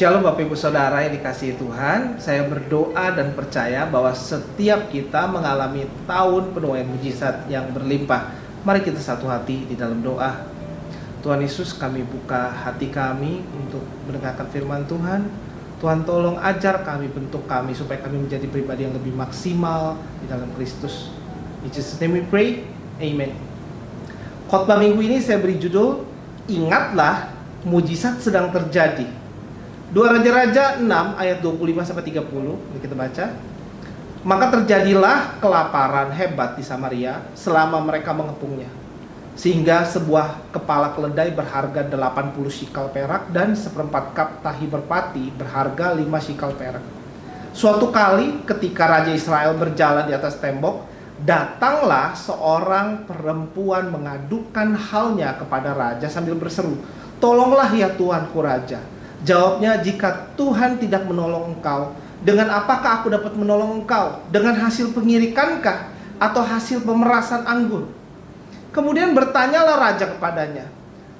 Shalom Bapak Ibu Saudara yang dikasihi Tuhan. Saya berdoa dan percaya bahwa setiap kita mengalami tahun penuaian mujizat yang berlimpah. Mari kita satu hati di dalam doa. Tuhan Yesus, kami buka hati kami untuk mendengarkan firman Tuhan. Tuhan tolong ajar kami, bentuk kami supaya kami menjadi pribadi yang lebih maksimal di dalam Kristus. In Jesus' name we pray, Amen. Khotbah minggu ini saya beri judul, Ingatlah mujizat sedang terjadi. 2 Raja-Raja 6 ayat 25-30. Mari kita baca. Maka terjadilah kelaparan hebat di Samaria selama mereka mengepungnya, sehingga sebuah kepala keledai berharga 80 shikal perak dan seperempat kap tahi merpati berharga 5 shikal perak. Suatu kali ketika Raja Israel berjalan di atas tembok, datanglah seorang perempuan mengadukan halnya kepada raja sambil berseru, "Tolonglah ya Tuanku Raja." Jawabnya, "Jika Tuhan tidak menolong engkau, dengan apakah aku dapat menolong engkau? Dengan hasil pengirikankah atau hasil pemerasan anggur?" Kemudian bertanyalah raja kepadanya,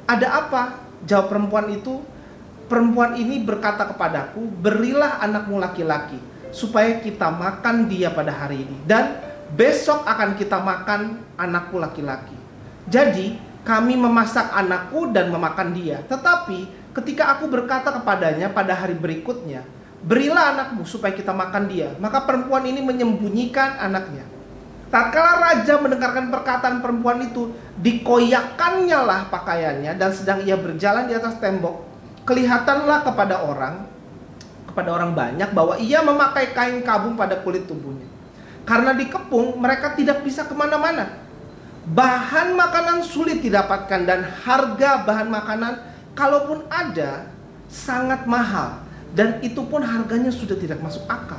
"Ada apa?" Jawab perempuan itu, "Perempuan ini berkata kepadaku, berilah anakmu laki-laki, supaya kita makan dia pada hari ini, dan besok akan kita makan anakku laki-laki. Jadi kami memasak anakku dan memakan dia. Tetapi ketika aku berkata kepadanya pada hari berikutnya, berilah anakmu supaya kita makan dia, maka perempuan ini menyembunyikan anaknya." Tatkala raja mendengarkan perkataan perempuan itu, dikoyakkannya lah pakaiannya, dan sedang ia berjalan di atas tembok, kelihatanlah kepada orang banyak bahwa ia memakai kain kabung pada kulit tubuhnya. Karena dikepung, mereka tidak bisa kemana-mana. Bahan makanan sulit didapatkan, dan harga bahan makanan kalaupun ada sangat mahal, dan itu pun harganya sudah tidak masuk akal.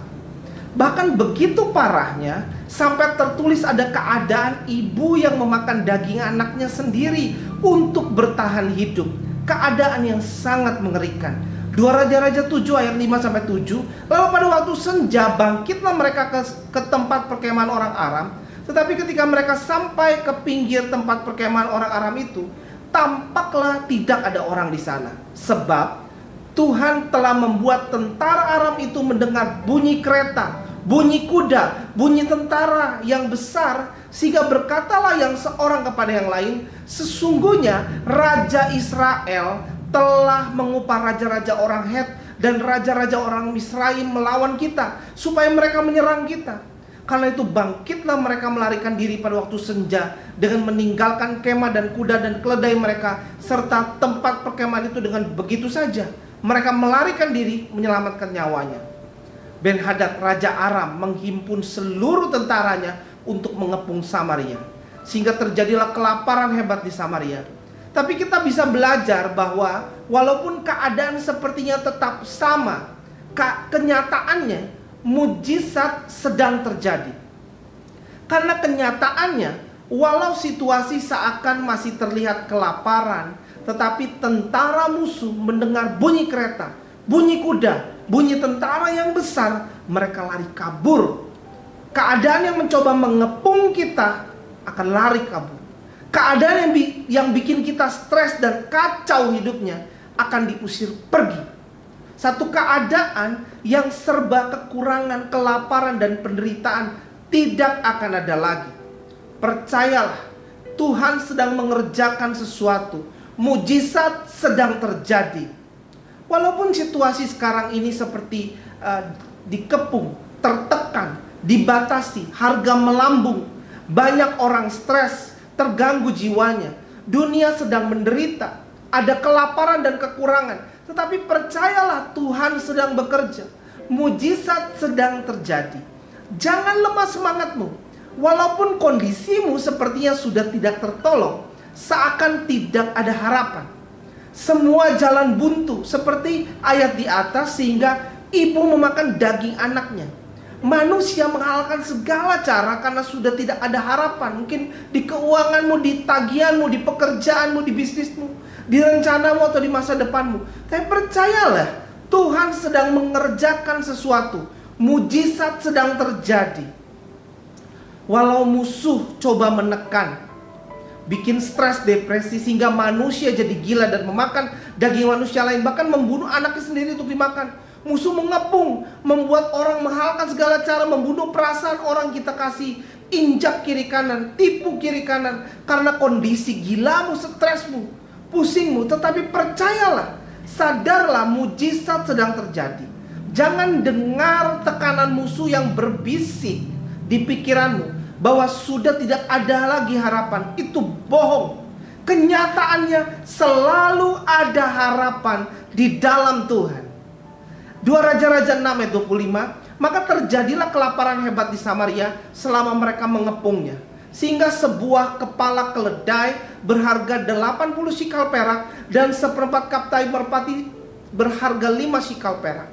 Bahkan begitu parahnya sampai tertulis ada keadaan ibu yang memakan daging anaknya sendiri untuk bertahan hidup. Keadaan yang sangat mengerikan. 2 Raja-Raja 7 ayat 5-7. Lalu pada waktu senja bangkitlah mereka ke tempat perkemahan orang Aram. Tetapi ketika mereka sampai ke pinggir tempat perkemahan orang Aram itu, tampaklah tidak ada orang di sana. Sebab Tuhan telah membuat tentara Aram itu mendengar bunyi kereta, bunyi kuda, bunyi tentara yang besar, sehingga berkatalah yang seorang kepada yang lain, "Sesungguhnya Raja Israel telah mengupah raja-raja orang Het dan raja-raja orang Misraim melawan kita, supaya mereka menyerang kita." Karena itu bangkitlah mereka melarikan diri pada waktu senja dengan meninggalkan kemah dan kuda dan keledai mereka serta tempat perkemahan itu dengan begitu saja. Mereka melarikan diri menyelamatkan nyawanya. Ben-Hadad Raja Aram menghimpun seluruh tentaranya untuk mengepung Samaria, sehingga terjadilah kelaparan hebat di Samaria. Tapi kita bisa belajar bahwa walaupun keadaan sepertinya tetap sama, kenyataannya mujizat sedang terjadi. Karena kenyataannya, walau situasi seakan masih terlihat kelaparan, tetapi tentara musuh mendengar bunyi kereta, bunyi kuda, bunyi tentara yang besar, mereka lari kabur. Keadaan yang mencoba mengepung kita akan lari kabur. Keadaan yang bikin kita stres dan kacau hidupnya akan diusir pergi. Satu keadaan yang serba kekurangan, kelaparan, dan penderitaan tidak akan ada lagi. Percayalah, Tuhan sedang mengerjakan sesuatu. Mujizat sedang terjadi. Walaupun situasi sekarang ini seperti dikepung, tertekan, dibatasi, harga melambung, banyak orang stres, terganggu jiwanya, dunia sedang menderita, ada kelaparan dan kekurangan. Tetapi percayalah, Tuhan sedang bekerja. Mujizat sedang terjadi. Jangan lemah semangatmu. Walaupun kondisimu sepertinya sudah tidak tertolong, seakan tidak ada harapan. Semua jalan buntu seperti ayat di atas, sehingga ibu memakan daging anaknya. Manusia menghalalkan segala cara karena sudah tidak ada harapan. Mungkin di keuanganmu, di tagihanmu, di pekerjaanmu, di bisnismu, di rencanamu atau di masa depanmu. Tapi percayalah, Tuhan sedang mengerjakan sesuatu. Mujizat sedang terjadi. Walau musuh coba menekan, bikin stres, depresi, sehingga manusia jadi gila dan memakan daging manusia lain, bahkan membunuh anaknya sendiri untuk dimakan. Musuh mengepung, membuat orang menghalalkan segala cara, membunuh perasaan orang kita kasih, injak kiri kanan, tipu kiri kanan, karena kondisi gilamu, stresmu, pusingmu. Tetapi percayalah, sadarlah, mujizat sedang terjadi. Jangan dengar tekanan musuh yang berbisik di pikiranmu bahwa sudah tidak ada lagi harapan. Itu bohong. Kenyataannya selalu ada harapan di dalam Tuhan. 2 Raja-Raja 6 ayat 25. Maka terjadilah kelaparan hebat di Samaria selama mereka mengepungnya, sehingga sebuah kepala keledai berharga 80 sikal perak dan seperempat kaptai merpati berharga 5 sikal perak.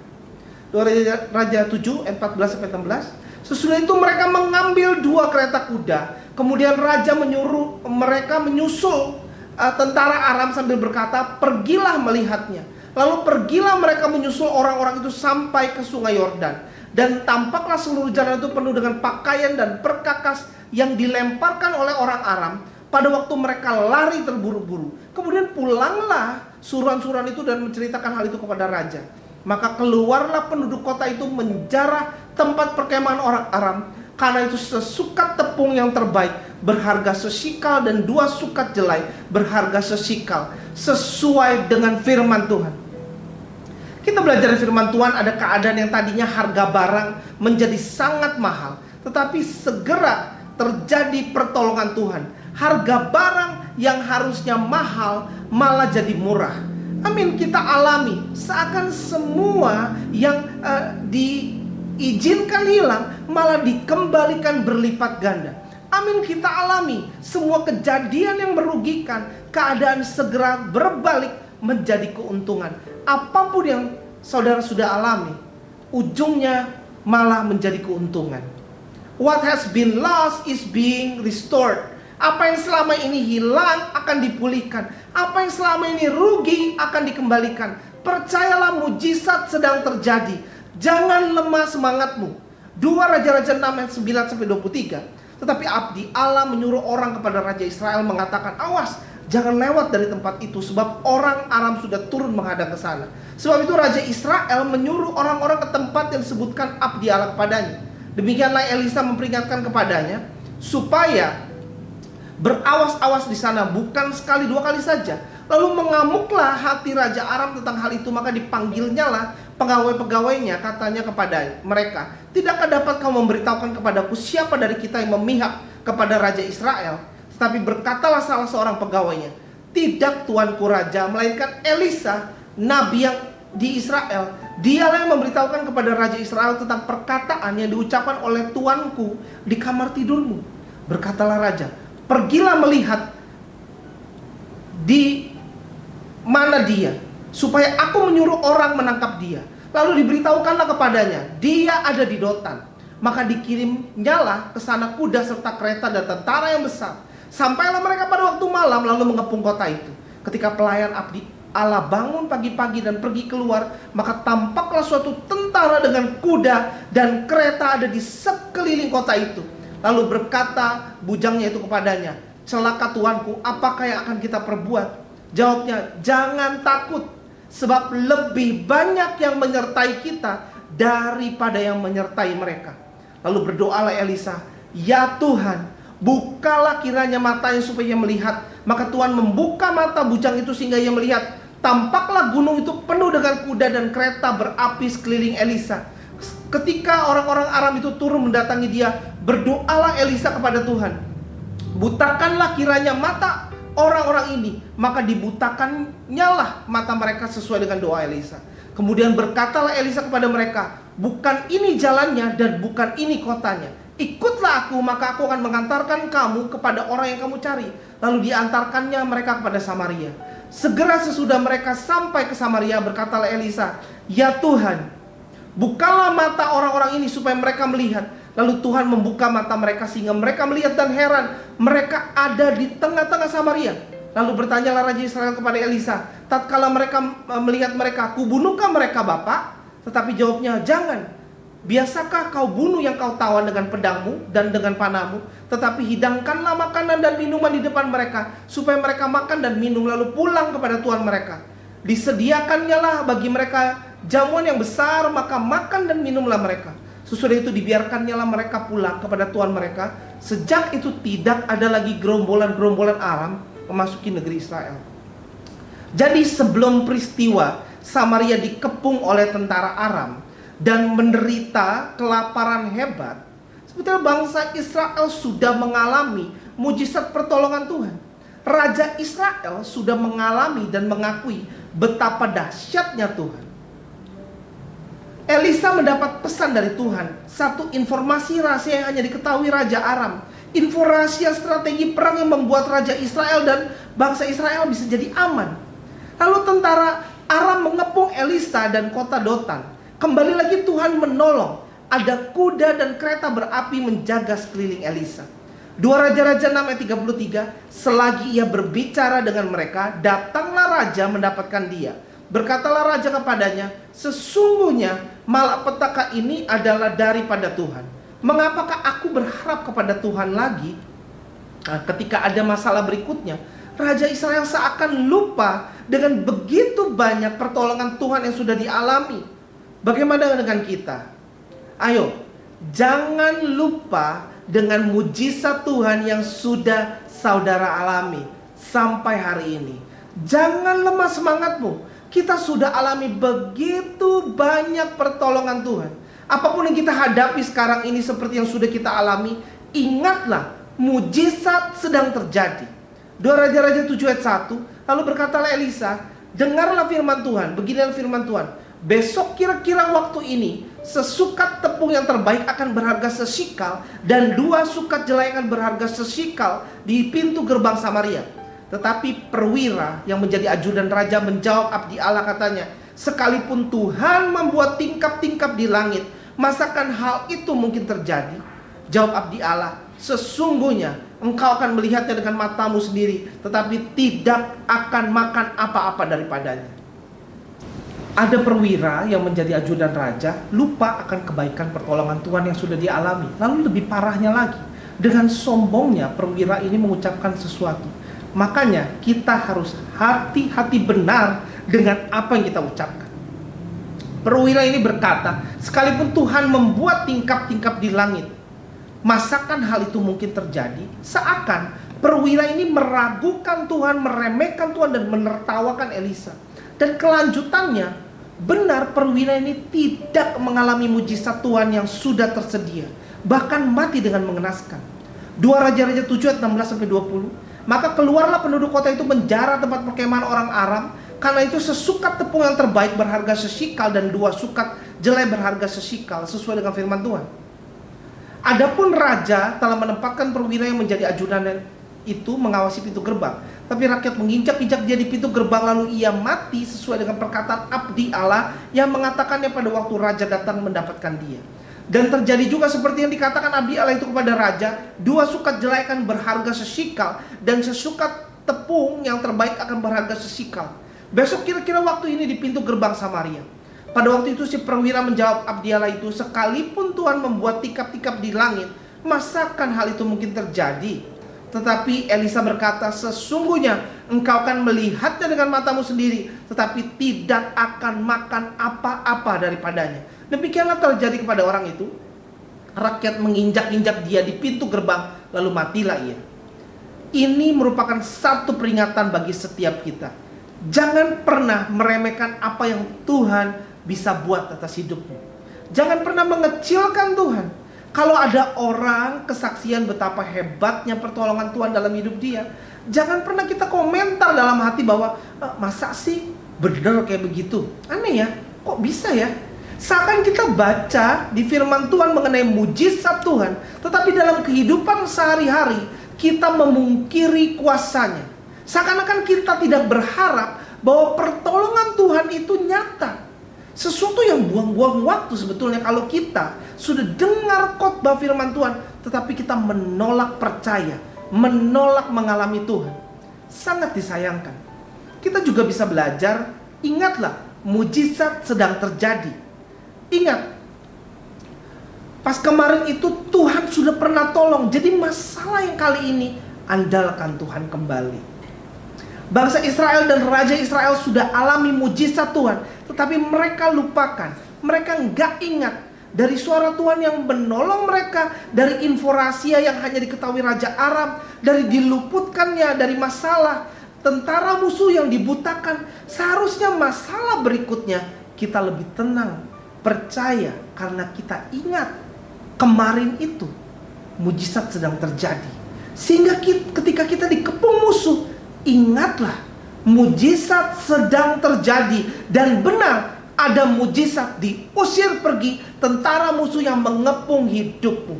2 Raja 7 ayat 14-16. Sesudah itu mereka mengambil 2 kereta kuda. Kemudian raja menyuruh mereka menyusul tentara Aram sambil berkata, pergilah melihatnya. Lalu pergilah mereka menyusul orang-orang itu sampai ke sungai Yordan. Dan tampaklah seluruh jalan itu penuh dengan pakaian dan perkakas yang dilemparkan oleh orang Aram pada waktu mereka lari terburu-buru. Kemudian pulanglah suruhan-suruhan itu dan menceritakan hal itu kepada raja. Maka keluarlah penduduk kota itu menjarah tempat perkemahan orang Aram, karena itu sesukat tepung yang terbaik berharga sesikal dan 2 sukat jelai berharga sesikal, sesuai dengan firman Tuhan. Kita belajar dari firman Tuhan, ada keadaan yang tadinya harga barang menjadi sangat mahal, tetapi segera terjadi pertolongan Tuhan. Harga barang yang harusnya mahal malah jadi murah. Amin. Kita alami seakan semua yang diizinkan hilang malah dikembalikan berlipat ganda. Amin. Kita alami semua kejadian yang merugikan, keadaan segera berbalik menjadi keuntungan. Apapun yang saudara sudah alami, ujungnya malah menjadi keuntungan. What has been lost is being restored. Apa yang selama ini hilang akan dipulihkan. Apa yang selama ini rugi akan dikembalikan. Percayalah, mujizat sedang terjadi. Jangan lemah semangatmu. 2 Raja-Raja 6 ayat 9-23. Tetapi abdi Allah menyuruh orang kepada Raja Israel mengatakan, awas, jangan lewat dari tempat itu, sebab orang Aram sudah turun menghadang ke sana. Sebab itu Raja Israel menyuruh orang-orang ke tempat yang disebutkan abdi Allah kepadanya. Demikianlah Elisa memperingatkan kepadanya supaya berawas-awas di sana, bukan sekali 2 kali saja. Lalu mengamuklah hati Raja Aram tentang hal itu, maka dipanggilnya lah pegawai-pegawainya, katanya kepada mereka, tidakkah dapat kamu memberitahukan kepadaku siapa dari kita yang memihak kepada Raja Israel? Tetapi berkatalah salah seorang pegawainya, tidak tuanku raja, melainkan Elisa, nabi yang di Israel. Dialah yang memberitahukan kepada Raja Israel tentang perkataan yang diucapkan oleh tuanku di kamar tidurmu. Berkatalah raja, pergilah melihat di mana dia, supaya aku menyuruh orang menangkap dia. Lalu diberitahukanlah kepadanya, dia ada di Dotan. Maka dikirimnyalah ke sana kuda serta kereta dan tentara yang besar. Sampailah mereka pada waktu malam, lalu mengepung kota itu. Ketika pelayan abdi Allah bangun pagi-pagi dan pergi keluar, maka tampaklah suatu tentara dengan kuda dan kereta ada di sekeliling kota itu. Lalu berkata bujangnya itu kepadanya, celaka tuanku, apakah yang akan kita perbuat? Jawabnya, jangan takut, sebab lebih banyak yang menyertai kita daripada yang menyertai mereka. Lalu berdoalah Elisa, ya Tuhan, bukalah kiranya matanya supaya ia melihat. Maka Tuhan membuka mata bujang itu sehingga ia melihat. Tampaklah gunung itu penuh dengan kuda dan kereta berapi sekeliling Elisa. Ketika orang-orang Aram itu turun mendatangi dia, berdoalah Elisa kepada Tuhan, butakanlah kiranya mata orang-orang ini. Maka dibutakannyalah mata mereka sesuai dengan doa Elisa. Kemudian berkatalah Elisa kepada mereka, bukan ini jalannya dan bukan ini kotanya. Ikutlah aku, maka aku akan mengantarkan kamu kepada orang yang kamu cari. Lalu diantarkannya mereka kepada Samaria. Segera sesudah mereka sampai ke Samaria, berkatalah Elisa, ya Tuhan, bukalah mata orang-orang ini supaya mereka melihat. Lalu Tuhan membuka mata mereka sehingga mereka melihat dan heran, mereka ada di tengah-tengah Samaria. Lalu bertanyalah Raja Israel kepada Elisa, tatkala mereka melihat mereka, kubunuhkah mereka Bapak? Tetapi jawabnya, jangan. Biasakah kau bunuh yang kau tawan dengan pedangmu dan dengan panahmu? Tetapi hidangkanlah makanan dan minuman di depan mereka, supaya mereka makan dan minum lalu pulang kepada Tuhan mereka. Disediakannyalah bagi mereka jamuan yang besar, maka makan dan minumlah mereka. Sesudah itu dibiarkannyalah mereka pulang kepada Tuhan mereka. Sejak itu tidak ada lagi gerombolan-gerombolan Aram memasuki negeri Israel. Jadi sebelum peristiwa Samaria dikepung oleh tentara Aram dan menderita kelaparan hebat, sebetulnya bangsa Israel sudah mengalami mujizat pertolongan Tuhan. Raja Israel sudah mengalami dan mengakui betapa dahsyatnya Tuhan. Elisa mendapat pesan dari Tuhan, satu informasi rahasia yang hanya diketahui Raja Aram, informasi strategi perang yang membuat Raja Israel dan bangsa Israel bisa jadi aman. Lalu tentara Aram mengepung Elisa dan kota Dotan. Kembali lagi Tuhan menolong. Ada kuda dan kereta berapi menjaga sekeliling Elisa. 2 Raja-Raja 6 ayat 33. Selagi ia berbicara dengan mereka, datanglah raja mendapatkan dia. Berkatalah raja kepadanya, sesungguhnya malapetaka ini adalah daripada Tuhan. Mengapakah aku berharap kepada Tuhan lagi? Ketika ada masalah berikutnya, Raja Israel seakan lupa dengan begitu banyak pertolongan Tuhan yang sudah dialami. Bagaimana dengan kita? Ayo, jangan lupa dengan mujizat Tuhan yang sudah saudara alami sampai hari ini. Jangan lemah semangatmu. Kita sudah alami begitu banyak pertolongan Tuhan. Apapun yang kita hadapi sekarang ini seperti yang sudah kita alami, ingatlah mujizat sedang terjadi. 2 Raja-Raja 7 ayat 1. Lalu berkatalah Elisa, dengarlah firman Tuhan. Beginilah firman Tuhan. Besok kira-kira waktu ini, sesukat tepung yang terbaik akan berharga sesikal, dan 2 sukat jelai akan berharga sesikal di pintu gerbang Samaria. Tetapi perwira yang menjadi ajudan raja menjawab abdi Allah, katanya, sekalipun Tuhan membuat tingkap-tingkap di langit, masakan hal itu mungkin terjadi? Jawab abdi Allah, sesungguhnya engkau akan melihatnya dengan matamu sendiri, tetapi tidak akan makan apa-apa daripadanya. Ada perwira yang menjadi ajudan raja lupa akan kebaikan pertolongan Tuhan yang sudah dialami. Lalu lebih parahnya lagi, dengan sombongnya perwira ini mengucapkan sesuatu. Makanya kita harus hati-hati benar dengan apa yang kita ucapkan. Perwira ini berkata, sekalipun Tuhan membuat tingkap-tingkap di langit, masakan hal itu mungkin terjadi? Seakan perwira ini meragukan Tuhan, meremehkan Tuhan, dan menertawakan Elisa. Dan kelanjutannya, benar perwira ini tidak mengalami mujizat Tuhan yang sudah tersedia, bahkan mati dengan mengenaskan. 2 Raja-Raja 7 ayat 16-20. Maka keluarlah penduduk kota itu menjara tempat perkemahan orang Aram. Karena itu sesukat tepung yang terbaik berharga sesikal, dan 2 sukat jelai berharga sesikal, sesuai dengan firman Tuhan. Adapun raja telah menempatkan perwira yang menjadi ajudan itu mengawasi pintu gerbang. Tapi rakyat menginjak-injak dia di pintu gerbang, lalu ia mati sesuai dengan perkataan abdi Allah yang mengatakannya pada waktu raja datang mendapatkan dia. Dan terjadi juga seperti yang dikatakan abdi Allah itu kepada raja, 2 sukat jelai akan berharga sesikal, dan sesukat tepung yang terbaik akan berharga sesikal. Besok kira-kira waktu ini di pintu gerbang Samaria. Pada waktu itu si perwira menjawab abdi Allah itu, sekalipun Tuhan membuat tingkap-tingkap di langit, masakan hal itu mungkin terjadi? Tetapi Elisa berkata, sesungguhnya engkau akan melihatnya dengan matamu sendiri, tetapi tidak akan makan apa-apa daripadanya. Demikianlah terjadi kepada orang itu. Rakyat menginjak-injak dia di pintu gerbang, lalu matilah ia. Ini merupakan satu peringatan bagi setiap kita. Jangan pernah meremehkan apa yang Tuhan bisa buat atas hidupmu. Jangan pernah mengecilkan Tuhan. Kalau ada orang kesaksian betapa hebatnya pertolongan Tuhan dalam hidup dia, jangan pernah kita komentar dalam hati bahwa masa sih bener kayak begitu, aneh ya, kok bisa ya. Seakan kita baca di firman Tuhan mengenai mujizat Tuhan, tetapi dalam kehidupan sehari-hari kita memungkiri kuasanya. Seakan-akan kita tidak berharap bahwa pertolongan Tuhan itu nyata. Sesuatu yang buang-buang waktu sebetulnya kalau kita sudah dengar khotbah firman Tuhan, tetapi kita menolak percaya, menolak mengalami Tuhan. Sangat disayangkan. Kita juga bisa belajar, ingatlah, mujizat sedang terjadi. Ingat, Pas kemarin itu Tuhan sudah pernah tolong. Jadi masalah yang kali ini, andalkan Tuhan kembali. Bangsa Israel dan Raja Israel sudah alami mujizat Tuhan, tetapi mereka lupakan. Mereka nggak ingat dari suara Tuhan yang menolong mereka, dari info rahasia yang hanya diketahui Raja Aram, dari diluputkannya dari masalah, tentara musuh yang dibutakan. Seharusnya masalah berikutnya kita lebih tenang, percaya, karena kita ingat kemarin itu mujizat sedang terjadi. Sehingga ketika kita dikepung musuh, ingatlah mujizat sedang terjadi. Dan benar, ada mujizat, diusir pergi tentara musuh yang mengepung hidupmu.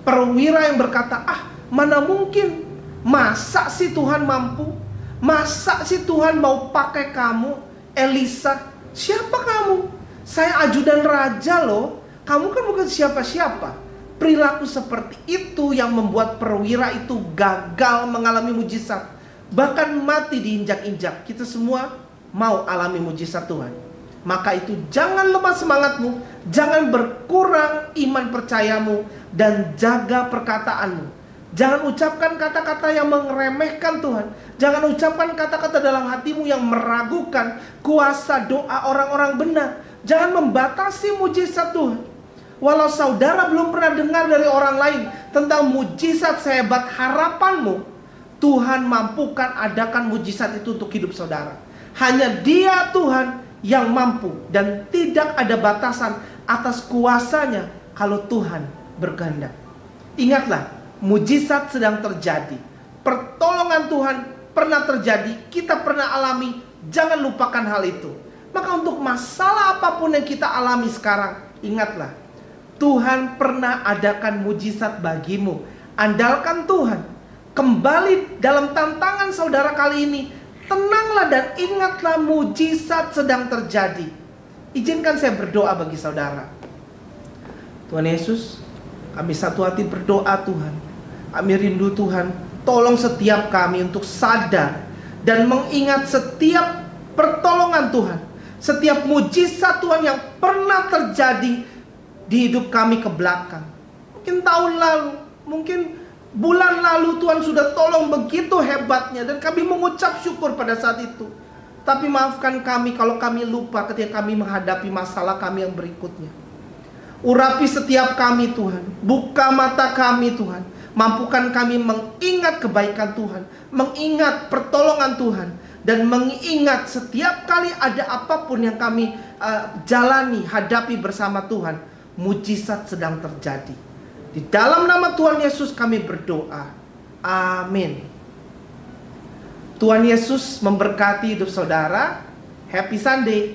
Perwira yang berkata, mana mungkin, masa sih Tuhan mampu? Masa sih Tuhan mau pakai kamu, Elisa? Siapa kamu? Saya ajudan raja loh. Kamu kan bukan siapa-siapa. Perilaku seperti itu yang membuat perwira itu gagal mengalami mujizat, bahkan mati diinjak-injak. Kita semua mau alami mujizat Tuhan. Maka itu jangan lemah semangatmu, jangan berkurang iman percayamu, dan jaga perkataanmu. Jangan ucapkan kata-kata yang meremehkan Tuhan. Jangan ucapkan kata-kata dalam hatimu yang meragukan kuasa doa orang-orang benar. Jangan membatasi mujizat Tuhan. Walau saudara belum pernah dengar dari orang lain tentang mujizat sehebat harapanmu, Tuhan mampukan adakan mujizat itu untuk hidup saudara. Hanya Dia Tuhan yang mampu, dan tidak ada batasan atas kuasanya kalau Tuhan berkehendak. Ingatlah, mujizat sedang terjadi. Pertolongan Tuhan pernah terjadi, kita pernah alami. Jangan lupakan hal itu. Maka untuk masalah apapun yang kita alami sekarang, ingatlah, Tuhan pernah adakan mujizat bagimu. Andalkan Tuhan. Kembali dalam tantangan saudara kali ini, tenanglah dan ingatlah mujizat sedang terjadi. Izinkan saya berdoa bagi saudara. Tuhan Yesus, kami satu hati berdoa Tuhan. Kami rindu Tuhan, tolong setiap kami untuk sadar dan mengingat setiap pertolongan Tuhan, setiap mujizat Tuhan yang pernah terjadi di hidup kami ke belakang. Mungkin tahun lalu, mungkin bulan lalu Tuhan sudah tolong begitu hebatnya, dan kami mengucap syukur pada saat itu. Tapi maafkan kami kalau kami lupa ketika kami menghadapi masalah kami yang berikutnya. Urapi setiap kami Tuhan, buka mata kami Tuhan, mampukan kami mengingat kebaikan Tuhan, mengingat pertolongan Tuhan, dan mengingat setiap kali ada apapun yang kami jalani, hadapi bersama Tuhan, mujizat sedang terjadi. Di dalam nama Tuhan Yesus kami berdoa. Amin. Tuhan Yesus memberkati hidup saudara. Happy Sunday.